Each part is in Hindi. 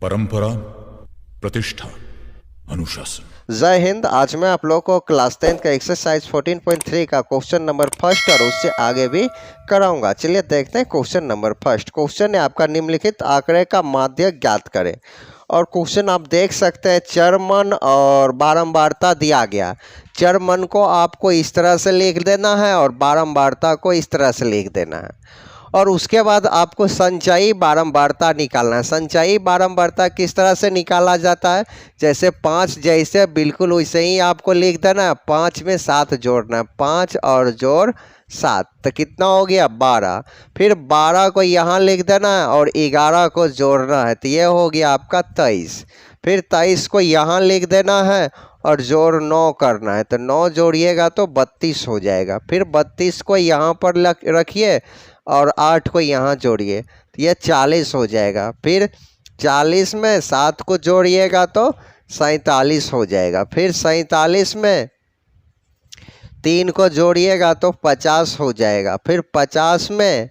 परंपरा, प्रतिष्ठा, अनुशासन। जय हिंद। आज मैं आप लोगों को क्लास 10 का एक्सरसाइज 14.3 का क्वेश्चन नंबर फर्स्ट और उससे आगे भी कराऊंगा। चलिए देखते हैं क्वेश्चन नंबर फर्स्ट। क्वेश्चन है आपका, निम्नलिखित आंकड़े का माध्य ज्ञात करें। और क्वेश्चन आप देख सकते हैं, चरमन और बारंबारता दिया गया। चरमन को आपको इस तरह से लिख देना है और बारंबारता को इस तरह से लिख देना है। और उसके बाद आपको संचयी बारंबारता निकालना है। संचयी बारंबारता किस तरह से निकाला जाता है, जैसे 5 जैसे बिल्कुल वैसे ही आपको लिख देना है। 5 में 7 जोड़ना है, 5 और जोड़ 7 तो कितना हो गया 12। फिर 12 को यहाँ लिख देना है और 11 को जोड़ना है, तो ये हो गया आपका 23। फिर 23 को यहाँ लिख देना है और जोड़ 9 करना है, तो 9 जोड़िएगा तो 32 हो जाएगा। फिर 32 को यहाँ पर रखिए और 8 को यहाँ जोड़िए तो ये 40 हो जाएगा। फिर 40 में 7 को जोड़िएगा तो 47 हो जाएगा। फिर 47 में 3 को जोड़िएगा तो 50 हो जाएगा। फिर 50 में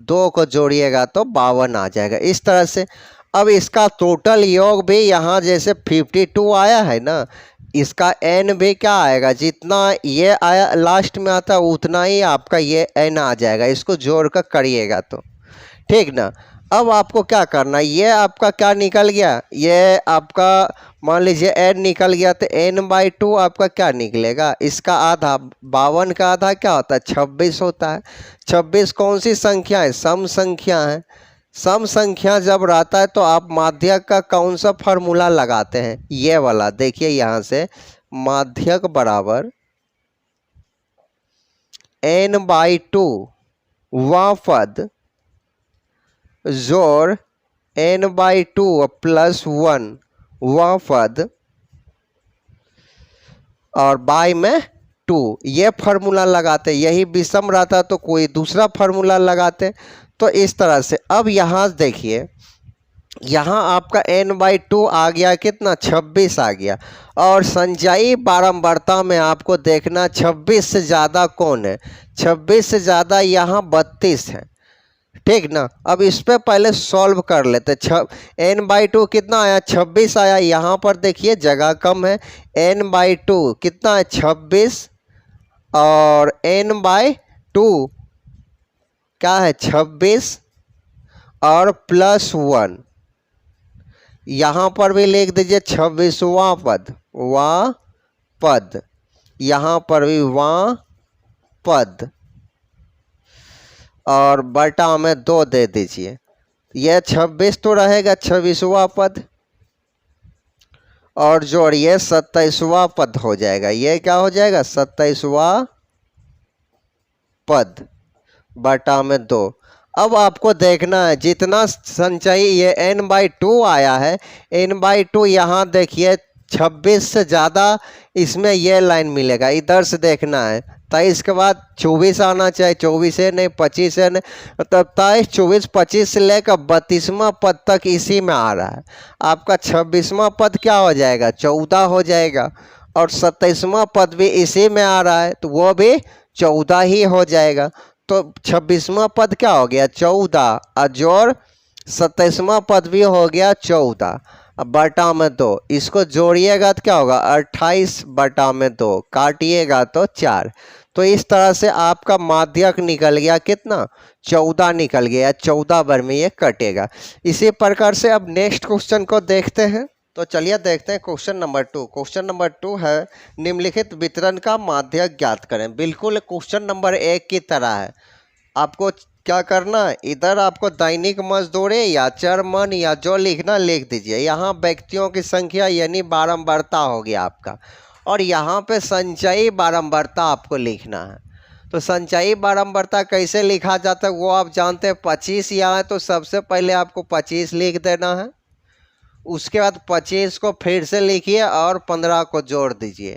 2 को जोड़िएगा तो 52 आ जाएगा। इस तरह से अब इसका टोटल योग भी यहाँ जैसे 52 आया है ना, इसका n भी क्या आएगा, जितना ये आया लास्ट में आता है उतना ही आपका ये n आ जाएगा। इसको जोड़ कर करिएगा तो ठीक ना। अब आपको क्या करना है, ये आपका क्या निकल गया, ये आपका मान लीजिए n निकल गया तो n/2 आपका क्या निकलेगा, इसका आधा। 52 का आधा क्या होता है, 26 होता है। 26 कौन सी संख्या है, सम संख्या है। सम संख्या जब रहता है तो आप माध्यक का कौन सा फॉर्मूला लगाते हैं, ये वाला। देखिए यहाँ से माध्यक बराबर n/2 वह पद जोड़ n/2 प्लस 1 वह पद और बाई में 2, ये फार्मूला लगाते। यही विषम रहता तो कोई दूसरा फार्मूला लगाते। तो इस तरह से अब यहाँ देखिए, यहाँ आपका n/2 आ गया कितना, 26 आ गया। और संचयी बारंबारता में आपको देखना 26 से ज़्यादा कौन है, 26 से ज़्यादा यहाँ 32 है, ठीक ना। अब इस पे पहले सॉल्व कर लेते। n/2 कितना आया, 26 आया। यहाँ पर देखिए जगह कम है, n/2 कितना है 26 और n/2 क्या है 26 और प्लस 1। यहाँ पर भी लिख दीजिए 26वां पद, वां पद, यहाँ पर भी वां पद और बटा में 2 दे दीजिए। यह 26 तो रहेगा 26वां पद और जोड़िए 27वां पद हो जाएगा। यह क्या हो जाएगा 27वां पद बटा में 2। अब आपको देखना है जितना संचयी ये n/2 आया है, n/2 यहाँ देखिए 26 से ज़्यादा इसमें ये लाइन मिलेगा, इधर से देखना है। 23 के बाद 24 आना चाहिए, 24 है नहीं, 25 है नहीं, तब 23, 24, 25 से लेकर 32वां पद तक इसी में आ रहा है। आपका 26वां पद क्या हो जाएगा 14 हो जाएगा और 27वां पद भी इसी में आ रहा है तो वो भी 14 ही हो जाएगा। तो 26वां पद क्या हो गया 14 और जोड़ 27वां पद भी हो गया 14 बटा में 2। इसको जोड़िएगा तो क्या होगा 28 बटा में 2, काटिएगा तो 4। तो इस तरह से आपका माध्यक निकल गया कितना 14 निकल गया, 14 बार में ये कटेगा। इसी प्रकार से अब नेक्स्ट क्वेश्चन को देखते हैं। तो चलिए देखते हैं क्वेश्चन नंबर 2। क्वेश्चन नंबर 2 है, निम्नलिखित वितरण का माध्यक ज्ञात करें। बिल्कुल क्वेश्चन नंबर 1 की तरह है। आपको क्या करना है, इधर आपको दैनिक मजदूरी या चरमन या जो लिखना लिख दीजिए। यहाँ व्यक्तियों की संख्या यानी बारंबारता हो गया आपका, और यहाँ पे संचयी बारंबारता आपको लिखना है। तो संचयी बारंबारता कैसे लिखा जाता है वो आप जानते हैं। 25 यहाँ है तो सबसे पहले आपको 25 लिख देना है। उसके बाद 25 को फिर से लिखिए और 15 को जोड़ दीजिए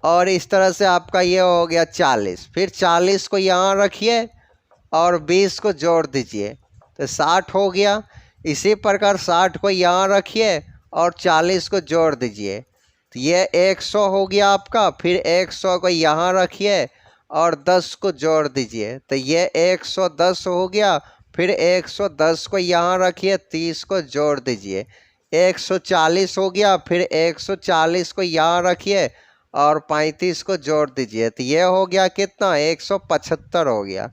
और इस तरह से आपका ये हो गया 40। फिर 40 को यहाँ रखिए और 20 को जोड़ दीजिए तो 60 हो गया। इसी प्रकार 60 को यहाँ रखिए और 40 को जोड़ दीजिए तो ये 100 हो गया आपका। फिर 100 को यहाँ रखिए और 10 को जोड़ दीजिए तो ये 110 हो गया। फिर 110 को यहाँ रखिए, 30 को जोड़ दीजिए, 140 हो गया। फिर 140 को यहाँ रखिए और 35 को जोड़ दीजिए, तो ये हो गया कितना, 175 हो गया।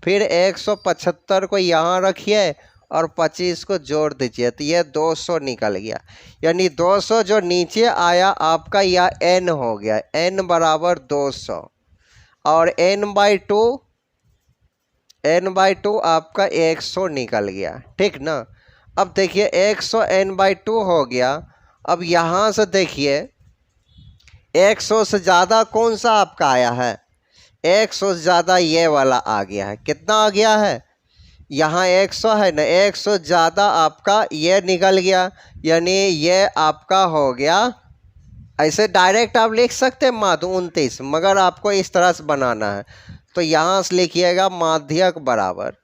फिर 175 को यहाँ रखिए और 25 को जोड़ दीजिए, तो ये 200 निकल गया। यानी 200 जो नीचे आया आपका यह n हो गया, n बराबर 200। और n/2 आपका 100 निकल गया, ठीक ना। अब देखिए 100 n/2 हो गया। अब यहाँ से देखिए 100 से ज़्यादा कौन सा आपका आया है, 100 से ज़्यादा ये वाला आ गया है। कितना आ गया है, यहाँ 100 है ना, 100 ज़्यादा आपका ये निकल गया, यानी ये आपका हो गया। ऐसे डायरेक्ट आप लिख सकते हैं माध्य 29, मगर आपको इस तरह से बनाना है। तो यहाँ से लिखिएगा माध्यक बराबर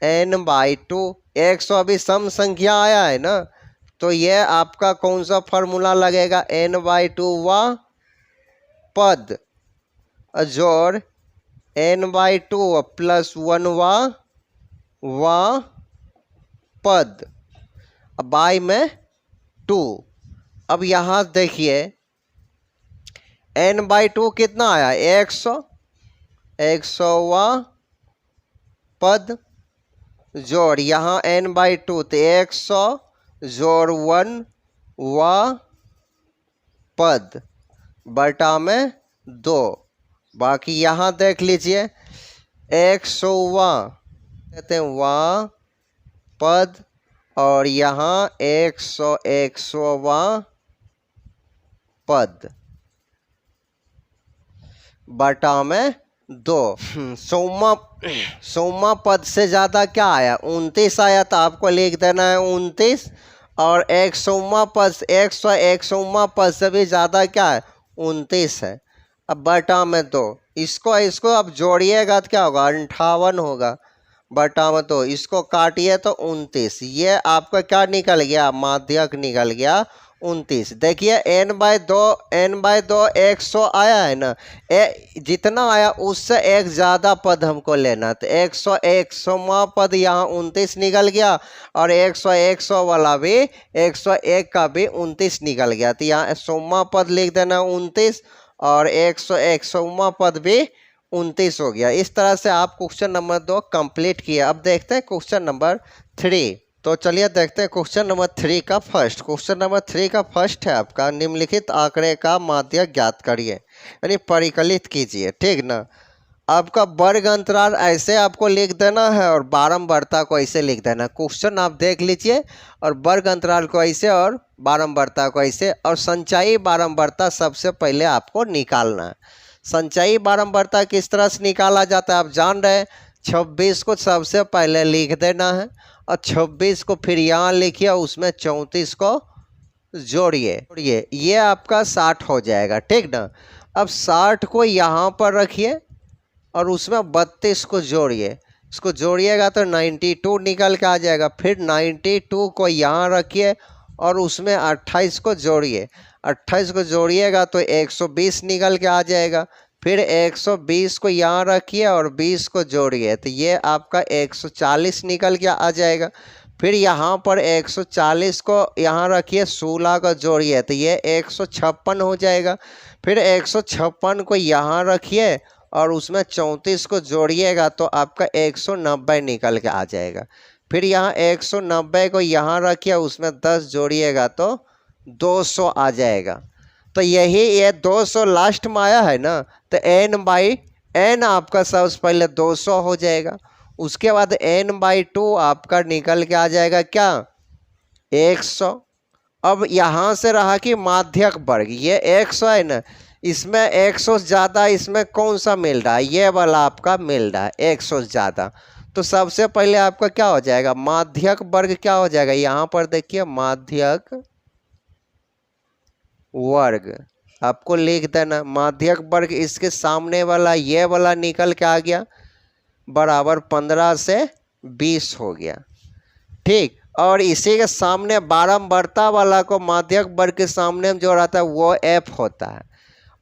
n/2। 100 अभी सम संख्या आया है ना, तो ये आपका कौन सा फॉर्मूला लगेगा, n/2 वा पद जोड़ n/2 प्लस 1 वा पद बाई में 2। अब यहाँ देखिए n/2 कितना आया, 100 वा पद जोड़ यहाँ n/2, तो 100 जोड़ 1 वा पद बटा में 2। बाकी यहाँ देख लीजिए 100 वा कहते हैं वा पद, और यहाँ 100 वा पद बटा में 2। सोमा पद से ज़्यादा क्या आया, 29 आया, तो आपको लिख देना है 29। और 100वां पद से भी ज़्यादा क्या है, 29 है। अब बटा में 2, इसको अब जोड़िएगा तो क्या होगा, 58 होगा बटा में 2। इसको काटिए तो 29। ये आपका क्या निकल गया, माध्यक निकल गया 29। देखिए n/2 100 आया है ना, जितना आया उससे एक ज़्यादा पद हमको लेना। तो 100वां पद यहाँ 29 निकल गया, और 100 वाला भी 101 का भी 29 निकल गया। तो यहाँ 100वां पद लिख देना 29, और 101वां पद भी 29 हो गया। इस तरह से आप क्वेश्चन नंबर 2 कंप्लीट किए। अब देखते हैं क्वेश्चन नंबर 3। तो चलिए देखते हैं क्वेश्चन नंबर 3 का फर्स्ट। क्वेश्चन नंबर 3 का फर्स्ट है आपका, निम्नलिखित आंकड़े का माध्यक ज्ञात करिए, यानी परिकलित कीजिए, ठीक ना। आपका वर्ग अंतराल ऐसे आपको लिख देना है, और बारंबारता को ऐसे लिख देना। क्वेश्चन आप देख लीजिए, और वर्ग अंतराल को ऐसे और बारंबारता को ऐसे, और संचयी बारंबारता सबसे पहले आपको निकालना है। संचयी बारंबारता किस तरह से निकाला जाता है आप जान रहे हैं। 26 को सबसे पहले लिख देना है, और 26 को फिर यहाँ लिखिए, उसमें 34 को जोड़िए, ये आपका 60 हो जाएगा, ठीक ना। अब 60 को यहाँ पर रखिए, और उसमें 32 को जोड़िए। इसको जोड़िएगा तो 92 निकल के आ जाएगा। फिर 92 को यहाँ रखिए, और उसमें 28 को जोड़िए। 28 को जोड़िएगा तो 120 निकल के आ जाएगा। फिर 120 को यहाँ रखिए और 20 को जोड़िए, तो ये आपका 140 निकल के आ जाएगा। फिर यहाँ पर 140 को यहाँ रखिए, 16 को जोड़िए, तो ये 156 हो जाएगा। फिर 156 को यहाँ रखिए, और उसमें 34 को जोड़िएगा तो आपका 190 निकल के आ जाएगा। फिर यहाँ 190 को यहाँ रखिए, उसमें 10 जोड़िएगा तो 200 आ जाएगा। तो यही ये 200 लास्ट में आया है ना, तो n/n आपका सबसे पहले 200 हो जाएगा। उसके बाद n/2 आपका निकल के आ जाएगा क्या, 100। अब यहाँ से रहा कि माध्यक वर्ग, ये 100 है ना, इसमें 100 से ज़्यादा इसमें कौन सा मिल रहा है, ये वाला आपका मिल रहा है 100 से ज़्यादा। तो सबसे पहले आपका क्या हो जाएगा, माध्यक वर्ग क्या हो जाएगा, यहाँ पर देखिए माध्यक वर्ग आपको लिख देना। माध्यक वर्ग इसके सामने वाला ये वाला निकल के आ गया, बराबर 15 से 20 हो गया, ठीक। और इसी के सामने बारंबारता वाला को माध्यक वर्ग के सामने जो रहता है वो f होता है,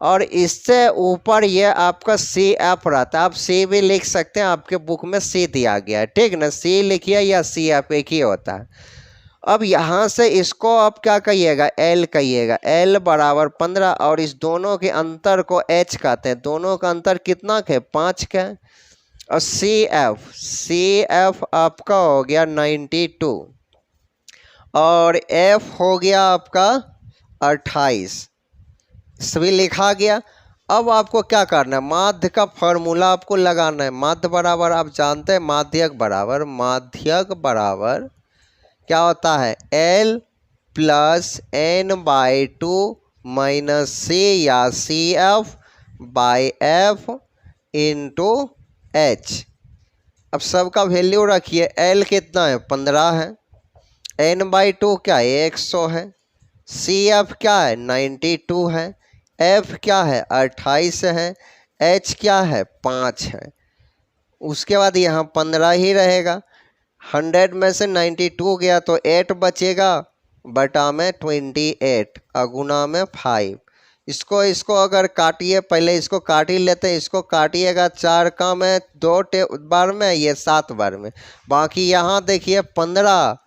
और इससे ऊपर ये आपका सी एफ रहता है। आप सी भी लिख सकते हैं, आपके बुक में सी दिया गया है, ठीक ना। सी लिखिए या सी एफ एक ही होता है। अब यहाँ से इसको आप क्या कहिएगा, एल कहिएगा। एल बराबर 15 और इस दोनों के अंतर को एच कहते हैं। दोनों का अंतर कितना के 5 का। और सी एफ आपका हो गया 92 और एफ हो गया आपका 28। सभी लिखा गया। अब आपको क्या करना है, माध्य का फॉर्मूला आपको लगाना है। माध्य बराबर आप जानते हैं, माध्यक बराबर क्या होता है, L plus n by 2 minus C या C F by F into H. अब सबका वैल्यू रखिए। L कितना है 15 है, n बाई 2 क्या है 100 है, सी एफ क्या है 92 है, एफ क्या है 28 है, एच क्या है 5 है। उसके बाद यहाँ 15 ही रहेगा। 100 में से 92 गया तो 8 बचेगा, बटा में 28 अगुना में 5। इसको अगर काटिए, पहले इसको काट ही लेते हैं। इसको काटिएगा 4 का में 2 बार में, ये 7 बार में। बाकी यहाँ देखिए 15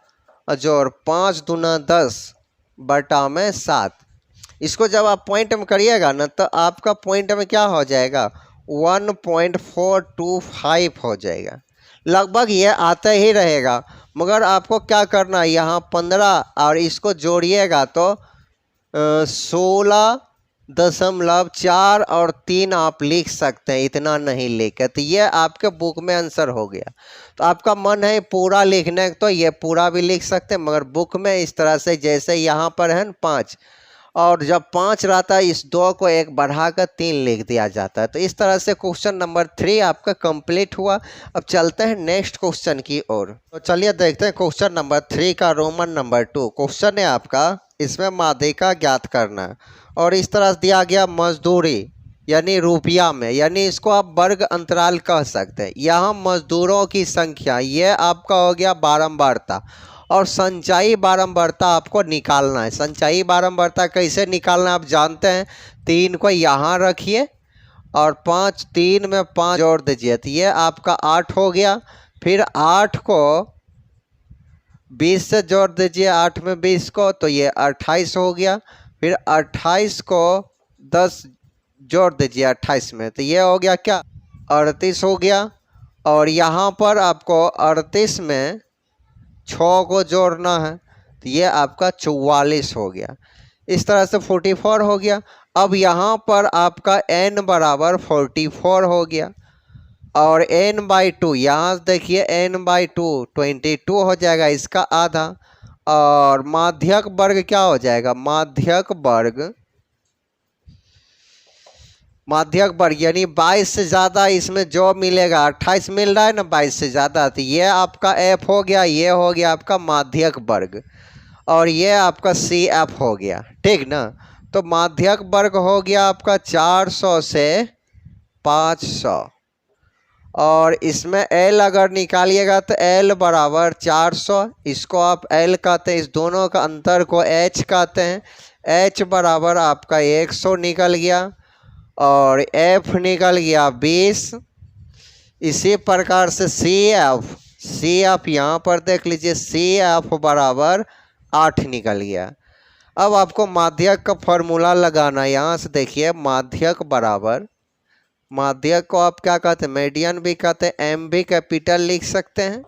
जोड़ 5 दूना 10 बटा में 7। इसको जब आप पॉइंट में करिएगा ना तो आपका पॉइंट में क्या हो जाएगा 1.425 हो जाएगा। लगभग ये आता ही रहेगा, मगर आपको क्या करना है, यहाँ 15 और इसको जोड़िएगा तो 16.4 और 3 आप लिख सकते हैं, इतना नहीं लिखे तो ये आपके बुक में आंसर हो गया। तो आपका मन है पूरा लिखने तो ये पूरा भी लिख सकते हैं, मगर बुक में इस तरह से जैसे यहाँ पर है 5 और जब 5 रहता है इस 2 को 1 बढ़ाकर 3 लिख दिया जाता है। तो इस तरह से क्वेश्चन नंबर 3 आपका कंप्लीट हुआ। अब चलते हैं नेक्स्ट क्वेश्चन की ओर। तो चलिए देखते हैं क्वेश्चन नंबर 3 का रोमन नंबर 2 क्वेश्चन है आपका। इसमें माध्यिका ज्ञात करना है और इस तरह से दिया गया मजदूरी यानी रुपया में, यानी इसको आप वर्ग अंतराल कह सकते हैं। यहाँ मजदूरों की संख्या ये आपका हो गया बारंबारता और संचयी बारंबारता आपको निकालना है। संचयी बारंबारता कैसे निकालना आप जानते हैं। 3 को यहाँ रखिए और 5 3 में 5 जोड़ दीजिए तो ये आपका 8 हो गया। फिर 8 को 20 से जोड़ दीजिए, 8 में 20 को तो ये 28 हो गया। फिर 28 को 10 जोड़ दीजिए 28 में तो ये हो गया क्या 38 हो गया। और यहाँ पर आपको 38 में 6 को जोड़ना है तो ये आपका 44 हो गया। इस तरह से 44 हो गया। अब यहाँ पर आपका n बराबर 44 हो गया और n बाई 2 यहाँ देखिए n बाई 2 22 हो जाएगा, इसका आधा। और माध्यक वर्ग क्या हो जाएगा, माध्यक वर्ग यानी 22 से ज़्यादा इसमें जो मिलेगा 28 मिल रहा है ना 22 से ज़्यादा, तो ये आपका f हो गया, ये हो गया आपका माध्यक वर्ग और ये आपका सी एफ हो गया, ठीक ना। तो माध्यक वर्ग हो गया आपका 400 से 500 और इसमें L अगर निकालिएगा तो L बराबर 400, इसको आप L कहते हैं, इस दोनों का अंतर को H कहते हैं। H बराबर आपका 100 निकल गया और F निकल गया 20। इसी प्रकार से सी एफ यहाँ पर देख लीजिए, सी एफ बराबर 8 निकल गया। अब आपको माध्यक का फॉर्मूला लगाना है। यहाँ से देखिए माध्यक बराबर, माध्यक को आप क्या कहते हैं, मीडियन भी कहते हैं, एम भी कैपिटल लिख सकते हैं।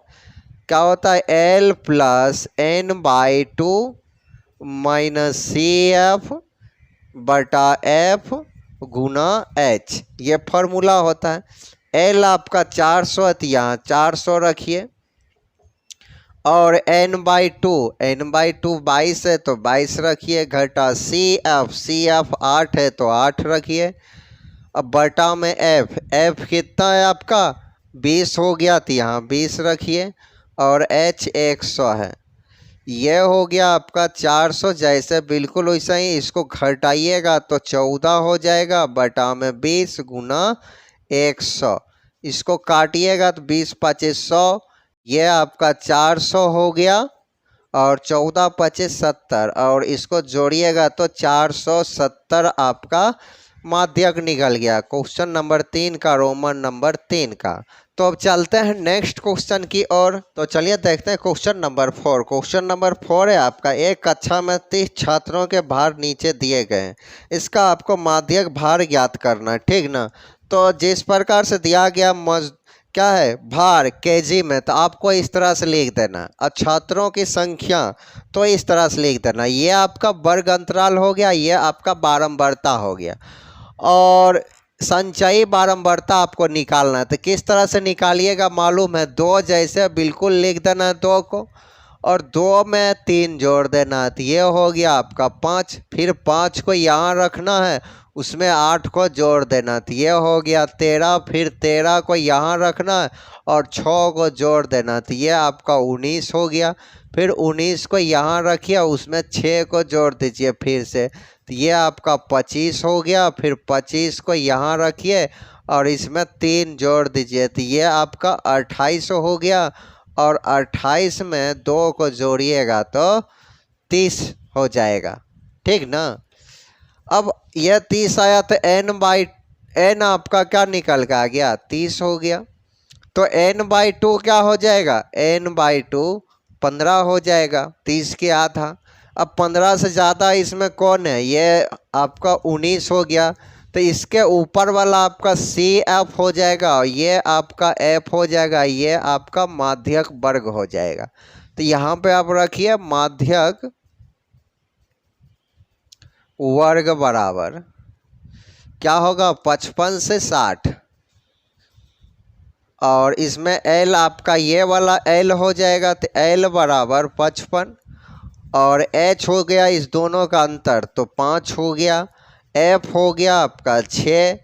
क्या होता है L plus n by 2 minus C F बटा एफ गुना एच, ये फॉर्मूला होता है। L आपका 400 है तो यहाँ 400 रखिए और n बाई 2 22 है तो 22 रखिए, घटा सी एफ 8 है तो 8 रखिए। अब बटा में f कितना है आपका 20 हो गया तो यहाँ 20 रखिए और h 100 है, ये हो गया आपका 400। जैसे बिल्कुल वैसा ही इसको घटाइएगा तो 14 हो जाएगा, बटा में 20 गुना 100। इसको काटिएगा तो 20 25 100, ये आपका 400 हो गया और 14 25 70 और इसको जोड़िएगा तो 470 आपका माध्यक निकल गया क्वेश्चन नंबर 3 का, रोमन नंबर 3 का। तो अब चलते हैं नेक्स्ट क्वेश्चन की ओर। तो चलिए देखते हैं क्वेश्चन नंबर 4। क्वेश्चन नंबर 4 है आपका, एक कक्षा में 30 छात्रों के भार नीचे दिए गए हैं, इसका आपको माध्यक भार ज्ञात करना है, ठीक ना। तो जिस प्रकार से दिया गया क्या है भार केजी में, तो आपको इस तरह से लिख देना, और छात्रों की संख्या तो इस तरह से लिख देना। ये आपका वर्ग अंतराल हो गया, ये आपका बारंबारता हो गया, और संचयी बारंबारता आपको निकालना है। तो किस तरह से निकालिएगा मालूम है, 2 जैसे बिल्कुल लिख देना है 2 को, और 2 में 3 जोड़ देना है, तो ये हो गया आपका 5। फिर 5 को यहाँ रखना है, उसमें 8 को जोड़ देना, तो ये हो गया 13। फिर 13 को यहाँ रखना है और 6 को जोड़ देना, तो ये आपका 19 हो गया। फिर 19 को यहाँ रखिए, उसमें 6 को जोड़ दीजिए फिर से, तो ये आपका 25 हो गया। फिर 25 को यहाँ रखिए और इसमें 3 जोड़ दीजिए, तो ये आपका 28 हो गया। और 28 में 2 को जोड़िएगा तो 30 हो जाएगा, ठीक ना। अब यह 30 आया तो n आपका क्या निकल के आ गया, 30 हो गया। तो n/2 क्या हो जाएगा, n/2 15 हो जाएगा, 30 के आधा। अब 15 से ज़्यादा इसमें कौन है, ये आपका 19 हो गया, तो इसके ऊपर वाला आपका CF हो जाएगा और ये आपका F हो जाएगा, ये आपका माध्यक वर्ग हो जाएगा। तो यहाँ पे आप रखिए माध्यक वर्ग बराबर क्या होगा, 55 से 60, और इसमें L आपका ये वाला L हो जाएगा, तो L बराबर 55, और H हो गया इस दोनों का अंतर तो 5 हो गया, F हो गया आपका 6,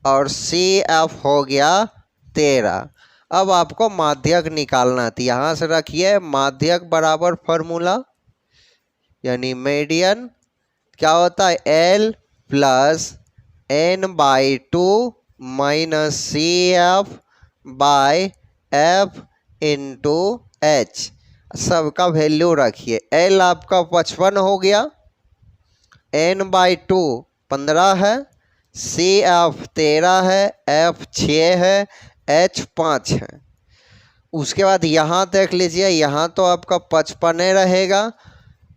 और CF हो गया 13। अब आपको माध्यक निकालना थी, यहाँ से रखिए माध्यक बराबर फार्मूला, यानी मीडियन क्या होता है, L प्लस n/2 माइनस CF by F into H, सबका वैल्यू रखिए। L आपका 55 हो गया, n/2 15 है, CF 13 है, F 6 है, H 5 है। उसके बाद यहाँ देख लीजिए, यहाँ तो आपका 55 रहेगा,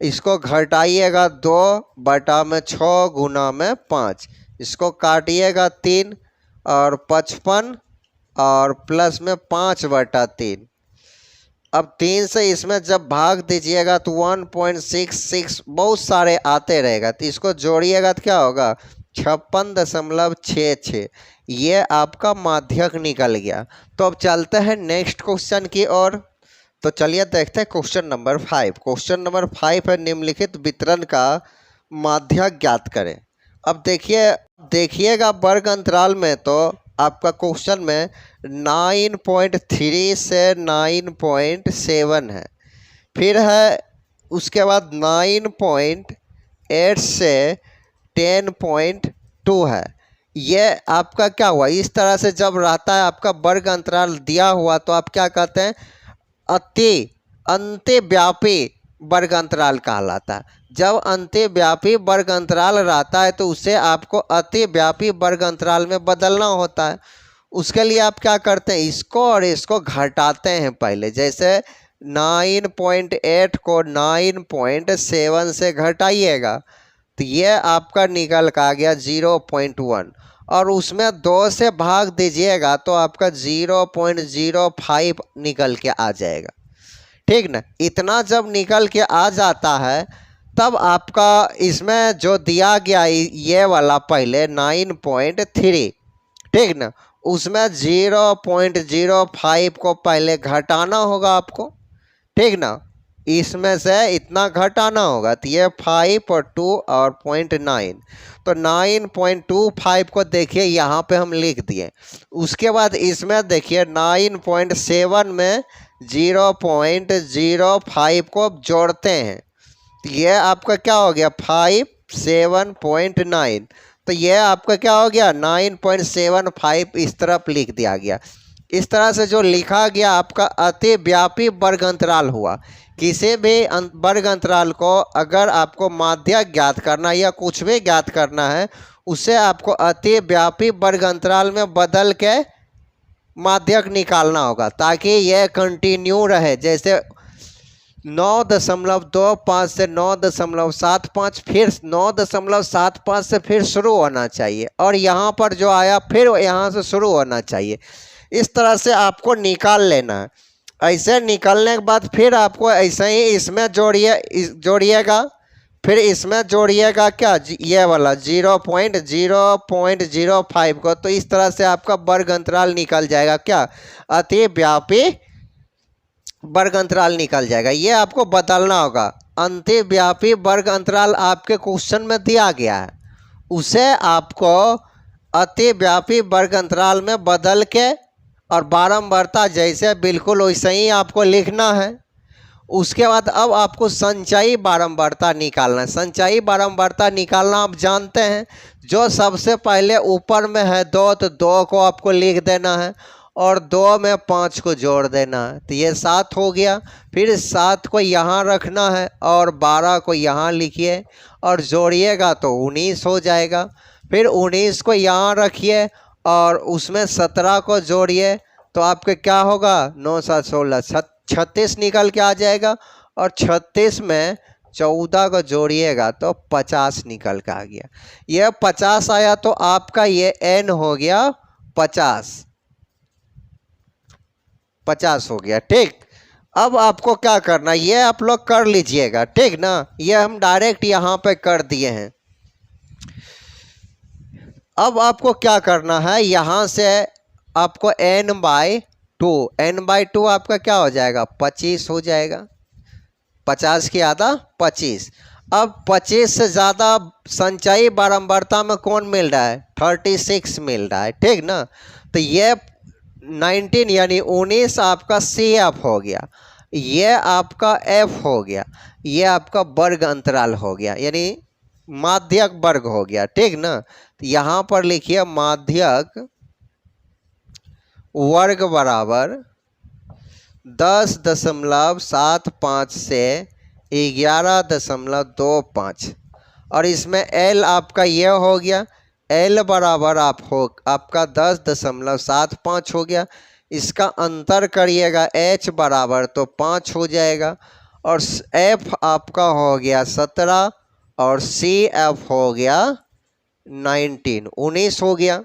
इसको घटाइएगा 2/6 गुना में 5, इसको काटिएगा 3, और 55 और प्लस में 5/3। अब 3 से इसमें जब भाग दीजिएगा तो 1.66 बहुत सारे आते रहेगा, तो इसको जोड़िएगा तो क्या होगा, 56.66। ये आपका माध्यक निकल गया। तो अब चलते हैं नेक्स्ट क्वेश्चन की ओर। तो चलिए देखते हैं क्वेश्चन नंबर 5। क्वेश्चन नंबर 5 है, निम्नलिखित वितरण का माध्यक ज्ञात करें। अब देखिएगा वर्ग अंतराल में तो आपका क्वेश्चन में 9.3 से 9.7 है, फिर है उसके बाद 9.8 से 10.2 है। ये आपका क्या हुआ, इस तरह से जब रहता है आपका वर्ग अंतराल दिया हुआ तो आप क्या कहते हैं, अंत्यव्यापी वर्ग अंतराल कहलाता है। जब अंत्यव्यापी वर्ग अंतराल रहता है तो उसे आपको अतिव्यापी वर्ग अंतराल में बदलना होता है। उसके लिए आप क्या करते हैं, इसको और इसको घटाते हैं पहले, जैसे 9.8 को 9.7 से घटाइएगा तो ये आपका निकल का आ गया 0.1, और उसमें 2 से भाग दीजिएगा तो आपका 0.05 निकल के आ जाएगा, ठीक ना। इतना जब निकल के आ जाता है तब आपका इसमें जो दिया गया ये वाला पहले 9.3, ठीक ना, उसमें 0.05 को पहले घटाना होगा आपको, ठीक ना। इसमें से इतना घटाना होगा तो ये 5 और 2 और 0.9, तो 9.25 को देखिए यहाँ पे हम लिख दिए। उसके बाद इसमें देखिए 9.7 में 0.05 को जोड़ते हैं तो ये आपका क्या हो गया 5 7.9, तो ये आपका क्या हो गया 9.75 इस तरफ लिख दिया गया। इस तरह से जो लिखा गया आपका अतिव्यापी वर्ग अंतराल हुआ। किसी भी वर्ग अंतराल को अगर आपको माध्यक ज्ञात करना या कुछ भी ज्ञात करना है उसे आपको अतिव्यापी वर्ग अंतराल में बदल के माध्यक निकालना होगा ताकि यह कंटिन्यू रहे। जैसे 9.25 से 9.75, फिर 9.75 से फिर शुरू होना चाहिए और यहाँ पर जो आया फिर यहाँ से शुरू होना चाहिए। इस तरह से आपको निकाल लेना है। ऐसे निकालने के बाद फिर आपको ऐसे ही इसमें जोड़िएगा, फिर इसमें जोड़िएगा क्या, ये वाला 0.05 को। तो इस तरह से आपका वर्ग अंतराल निकल जाएगा क्या, अतिव्यापी वर्ग अंतराल निकल जाएगा। ये आपको बदलना होगा। अतिव्यापी वर्ग अंतराल आपके क्वेश्चन में दिया गया है, उसे आपको अतिव्यापी वर्ग अंतराल में बदल के और बारंबारता जैसे बिल्कुल वैसे ही आपको लिखना है। उसके बाद अब आपको संचयी बारंबारता निकालना है। संचयी बारंबारता निकालना आप जानते हैं, जो सबसे पहले ऊपर में है 2, तो 2 को आपको लिख देना है और 2 में 5 को जोड़ देना है, तो ये 7 हो गया। फिर 7 को यहाँ रखना है और 12 को यहाँ लिखिए और जोड़िएगा तो 19 हो जाएगा। फिर 19 को यहाँ रखिए और उसमें 17 को जोड़िए तो आपके क्या होगा, 9 7 16 36 निकल के आ जाएगा और 36 में 14 को जोड़िएगा तो 50 निकल के आ गया। यह 50 आया तो आपका ये n हो गया 50 हो गया। ठीक, अब आपको क्या करना, ये आप लोग कर लीजिएगा, ठीक ना। ये हम डायरेक्ट यहाँ पे कर दिए हैं। अब आपको क्या करना है, यहाँ से आपको n/2 आपका क्या हो जाएगा, 25 हो जाएगा। 50 की आधा 25। अब 25 से ज़्यादा संचयी बारंबारता में कौन मिल रहा है, 36 मिल रहा है, ठीक ना। तो ये 19 यानी 19 आपका CF हो गया, ये आपका F हो गया, ये आपका वर्ग अंतराल हो गया यानी माध्यक वर्ग हो गया, ठीक ना। तो यहाँ पर लिखिए माध्यक वर्ग बराबर 10.75 से 11.25 और इसमें L आपका ये हो गया, L बराबर आपका 10.75 हो गया। इसका अंतर करिएगा H बराबर तो 5 हो जाएगा और F आपका हो गया 17 और CF हो गया 19 हो गया।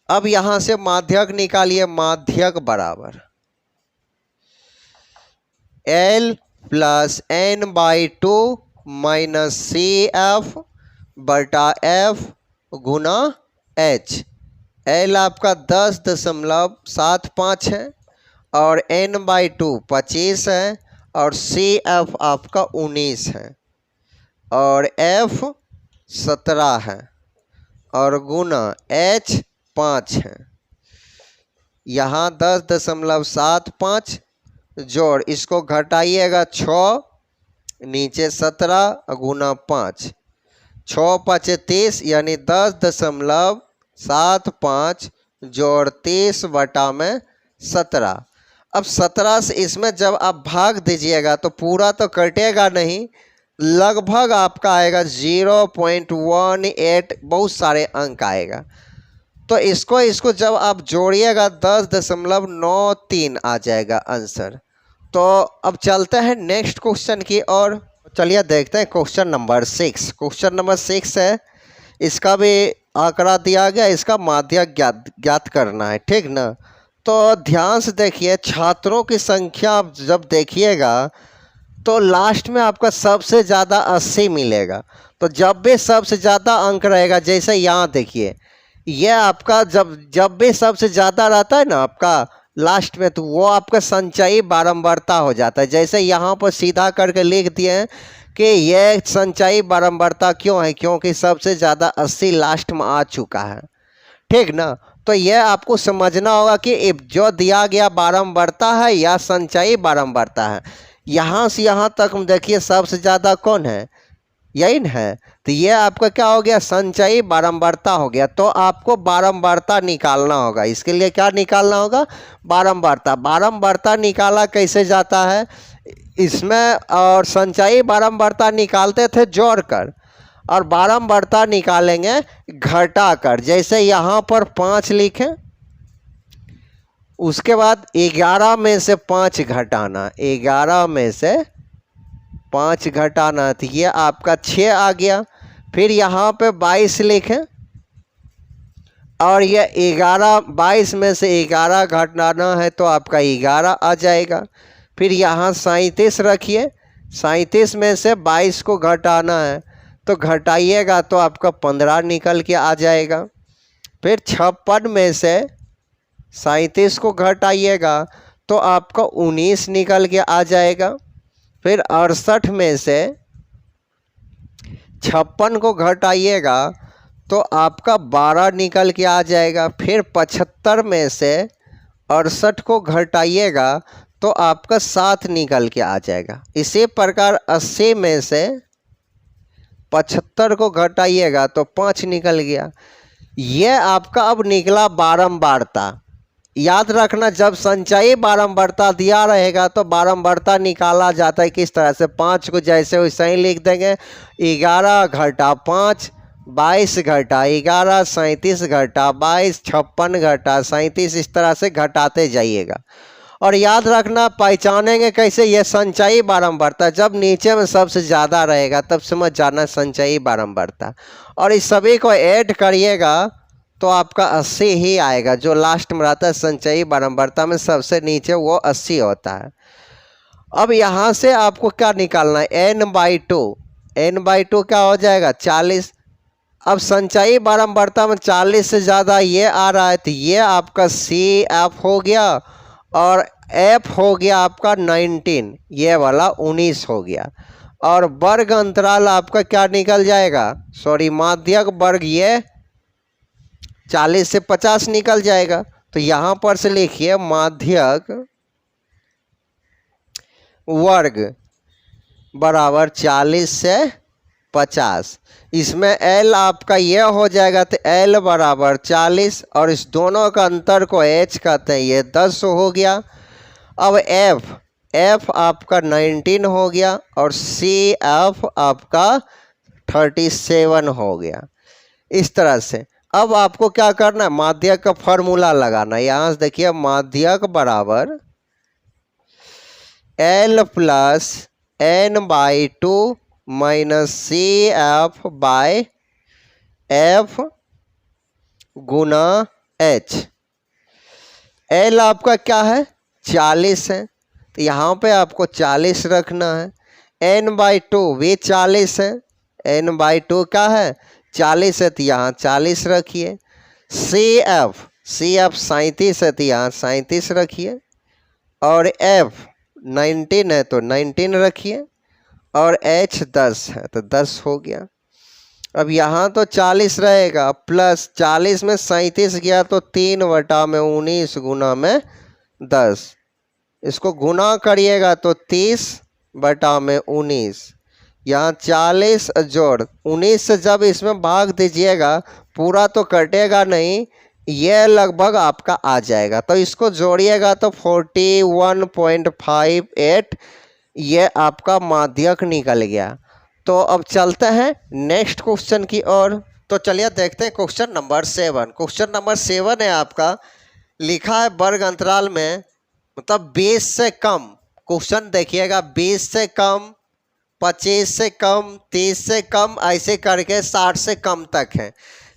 अब यहाँ से माध्यक निकालिए, माध्यक बराबर L प्लस n/2 माइनस CF बटा F गुना H। L आपका 10.75 है और n/2 25 है और CF आपका 19 है और F 17 है और गुना H 5 है। यहाँ 10.75 जोड़, इसको घटाइएगा 6, नीचे 17 गुना 5, 6 5 30 यानी 10.75 जोड़ 30 बटा में 17। अब 17 से इसमें जब आप भाग दीजिएगा तो पूरा तो कटेगा नहीं, लगभग आपका आएगा 0.18, बहुत सारे अंक आएगा। तो इसको जब आप जोड़िएगा 10.93 आ जाएगा आंसर। तो अब चलते हैं नेक्स्ट क्वेश्चन की ओर। चलिए देखते हैं क्वेश्चन नंबर 6। क्वेश्चन नंबर 6 है, इसका भी आंकड़ा दिया गया, इसका माध्यक ज्ञात करना है, ठीक ना। तो ध्यान से देखिए, छात्रों की संख्या आप जब देखिएगा तो लास्ट में आपका सबसे ज़्यादा 80 मिलेगा। तो जब भी सबसे ज़्यादा अंक रहेगा, जैसे यहाँ देखिए, यह आपका जब भी सबसे ज़्यादा रहता है ना आपका लास्ट में, तो वो आपका संचयी बारंबारता हो जाता है। जैसे यहाँ पर सीधा करके लिख दिए हैं कि यह संचयी बारंबारता क्यों है, क्योंकि सबसे ज़्यादा 80 लास्ट में आ चुका है, ठीक ना। तो यह आपको समझना होगा कि जो दिया गया बारंबारता है या संचयी बारंबारता है। यहाँ से यहाँ तक हम देखिए सबसे ज़्यादा कौन है, यही न है। तो ये आपका क्या हो गया, संचयी बारंबारता हो गया। तो आपको बारंबारता निकालना होगा। इसके लिए क्या निकालना होगा, बारंबारता। बारंबारता निकाला कैसे जाता है इसमें, और संचयी बारंबारता निकालते थे जोड़कर, और बारंबारता निकालेंगे घटाकर। जैसे यहाँ पर 5 लिखें, उसके बाद 11 में से 5 घटाना, 11 में से 5 घटाना, तो ये आपका 6 आ गया। फिर यहाँ पे 22 लिखें और ये 22 में से 11 घटाना है तो आपका 11 आ जाएगा। फिर यहाँ 37 रखिए, 37 में से 22 को घटाना है तो घटाइएगा तो आपका 15 निकल के आ जाएगा। फिर 56 में से 37 को घटाइएगा तो आपका 19 निकल के आ जाएगा। फिर 68 में से 56 को घटाइएगा तो आपका 12 निकल के आ जाएगा। फिर 75 में से 68 को घटाइएगा तो आपका 7 निकल के आ जाएगा। इसी प्रकार 80 में से 75 को घटाइएगा तो 5 निकल गया। ये आपका अब निकला बारंबारता। याद रखना, जब संचयी बारंबारता दिया रहेगा तो बारंबारता निकाला जाता है किस तरह से, 5 को जैसे वैसे ही लिख देंगे, 11 घटा 5 22 घटा 11 37 घटा 22 56 घटा 37, इस तरह से घटाते जाइएगा। और याद रखना, पहचानेंगे कैसे, ये संचयी बारंबारता, जब नीचे में सबसे ज़्यादा रहेगा तब समझ जाना संचयी बारंबारता। और इस सभी को ऐड करिएगा तो आपका 80 ही आएगा। जो लास्ट में रहता है संचयी बारंबारता में सबसे नीचे वो 80 होता है। अब यहाँ से आपको क्या निकालना है, n/2, n/2 क्या हो जाएगा 40। अब संचयी बारंबारता में 40 से ज़्यादा ये आ रहा है तो ये आपका CF हो गया और F हो गया आपका 19, ये वाला 19 हो गया। और वर्ग अंतराल आपका क्या निकल जाएगा, माध्यक वर्ग ये 40 से 50 निकल जाएगा। तो यहाँ पर से लिखिए माध्यक वर्ग बराबर 40 से 50। इसमें L आपका ये हो जाएगा तो L बराबर 40 और इस दोनों का अंतर को H कहते हैं, ये 10 हो गया। अब F आपका 19 हो गया और CF आपका 37 हो गया। इस तरह से अब आपको क्या करना है, माध्यक का फॉर्मूला लगाना। यहाँ से देखिए, माध्यक बराबर L प्लस n/2 माइनस CF बाय F गुना H। L आपका क्या है 40 है तो यहाँ पे आपको 40 रखना है। n/2 भी 40 है, n/2 क्या है 40 है तो यहाँ 40 रखिए। CF 37 है तो यहाँ 37 रखिए। और F 19 है तो 19 रखिए और H 10 है तो 10 हो गया। अब यहाँ तो 40 रहेगा, प्लस 40 में 37 गया तो 3/19 गुना में 10, इसको गुना करिएगा तो 30/19। यहाँ 40 जोड़ 19 से जब इसमें भाग दीजिएगा पूरा तो कटेगा नहीं, ये लगभग आपका आ जाएगा। तो इसको जोड़िएगा तो 41.58 ये आपका माध्यक निकल गया। तो अब चलते हैं नेक्स्ट क्वेश्चन की ओर। तो चलिए देखते हैं क्वेश्चन नंबर 7। क्वेश्चन नंबर 7 है आपका, लिखा है वर्ग अंतराल में, मतलब 20 से कम। क्वेश्चन देखिएगा, 20 से कम, 25 से कम, 30 से कम, ऐसे करके 60 से कम तक है।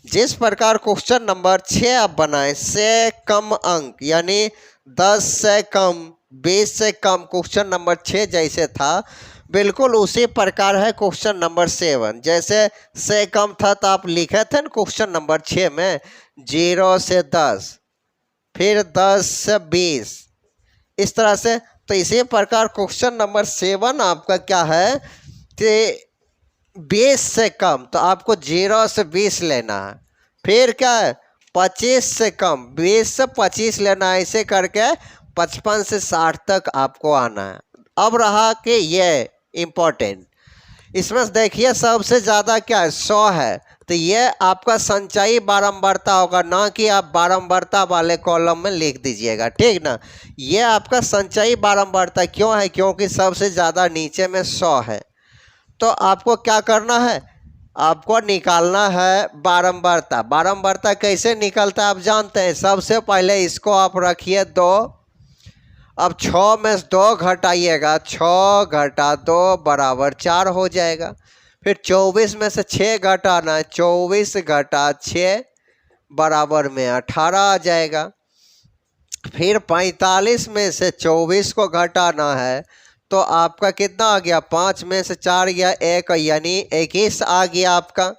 जिस प्रकार क्वेश्चन नंबर 6 आप बनाएं, से कम अंक यानी 10 से कम, 20 से कम, क्वेश्चन नंबर 6 जैसे था बिल्कुल उसी प्रकार है क्वेश्चन नंबर 7। जैसे से कम था तो आप लिखे थे ना क्वेश्चन नंबर 6 में 0 से 10, फिर 10 से 20, इस तरह से। तो इसी प्रकार क्वेश्चन नंबर 7 आपका क्या है कि 20 से कम, तो आपको 0 से 20 लेना है। फिर क्या है 25 से कम, 20 से 25 लेना है, ऐसे करके 55 से 60 तक आपको आना है। अब रहा कि ये इम्पोर्टेंट, इसमें देखिए सबसे ज़्यादा क्या है 100 है, तो ये आपका संचयी बारंबारता होगा, ना कि आप बारंबारता वाले कॉलम में लिख दीजिएगा, ठीक ना। ये आपका संचयी बारंबारता क्यों है, क्योंकि सबसे ज़्यादा नीचे में 100 है। तो आपको क्या करना है, आपको निकालना है बारंबारता। बारंबारता कैसे निकलता है आप जानते हैं। सबसे पहले इसको आप रखिए 2। अब 6 में से 2 घटाइएगा, 6 घटा 2 बराबर 4 हो जाएगा। फिर 24 में से 6 घटाना है, 24 घटा 6 बराबर में 18 आ जाएगा। फिर 45 में से 24 को घटाना है तो आपका कितना आ गया, 5 में से 4 गया 1, यानी 21 आ गया आपका।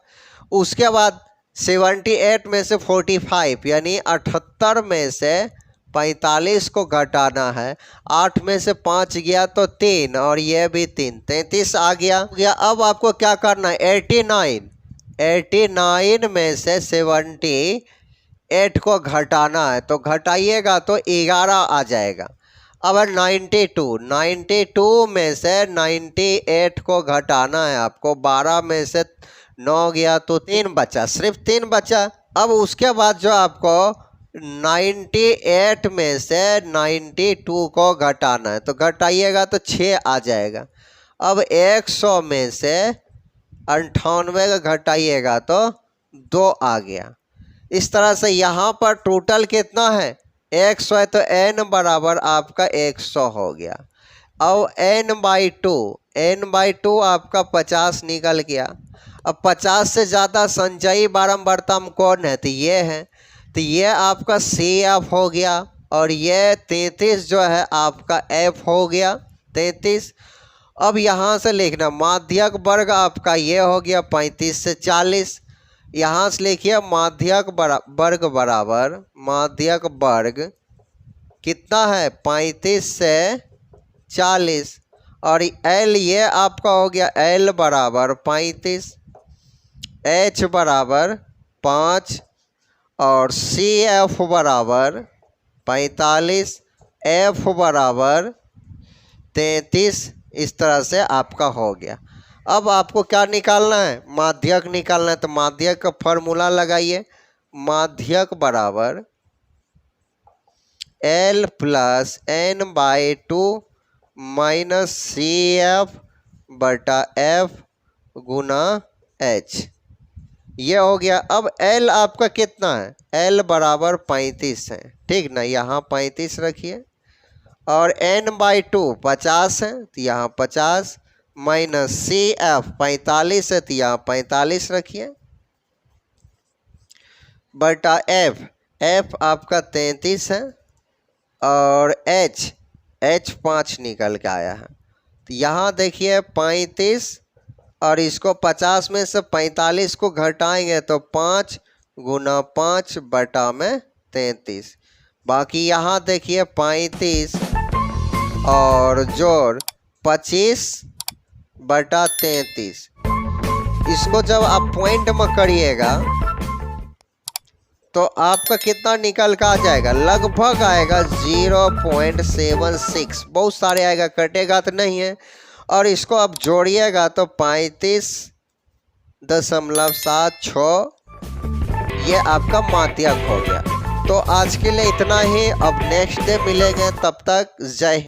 उसके बाद 78 में से 45 यानी 78 में से 45 को घटाना है। 8 में से 5 गया तो 3 और ये भी 3, 33 आ गया। अब आपको क्या करना है, 89 में से 78 को घटाना है तो घटाइएगा तो 11 आ जाएगा। अब 92 में से 98 को घटाना है आपको। 12 में से 9 गया तो 3 बचा, सिर्फ 3 बचा। अब उसके बाद जो आपको 98 में से 92 को घटाना है तो घटाइएगा तो 6 आ जाएगा। अब 100 में से 98 का घटाइएगा तो 2 आ गया। इस तरह से यहाँ पर टोटल कितना है, 100 है तो n बराबर आपका 100 हो गया। अब n/2 आपका 50 निकल गया। अब 50 से ज़्यादा संचयी बारंबारता में कौन है, तो ये है। तो ये आपका CF हो गया और ये 33 जो है आपका F हो गया, 33। अब यहाँ से लिखना माध्यक वर्ग आपका ये हो गया 35 से 40। यहाँ से लिखिए माध्यक वर्ग बराबर, माध्यक वर्ग कितना है 35 से 40 और L ये आपका हो गया L बराबर 35, H बराबर 5 और CF बराबर 45, F बराबर 33। इस तरह से आपका हो गया। अब आपको क्या निकालना है, माध्यक निकालना है। तो माध्यक का फॉर्मूला लगाइए, माध्यक बराबर L + n/2 माइनस CF बटा F गुना H, ये हो गया। अब L आपका कितना है, L बराबर 35 है, ठीक ना। यहाँ 35 रखिए और n/2 50 है तो यहाँ 50 माइनस CF 45 है तो यहाँ 45 रखिए बटा F आपका 33 है और H 5 निकल के आया है। तो यहाँ देखिए 35 और इसको 50 में से 45 को घटाएंगे तो 5 गुना 5 बटा में 33। बाकी यहाँ देखिए 35 और जोड़ 25 बटा 33। इसको जब आप पॉइंट में करिएगा तो आपका कितना निकल का आ जाएगा, लगभग आएगा 0.76। बहुत सारे आएगा, कटेगा तो नहीं है। और इसको आप जोड़िएगा तो 35.76 ये आपका माध्यक हो गया। तो आज के लिए इतना ही। अब नेक्स्ट डे मिलेंगे, तब तक जय हिंद।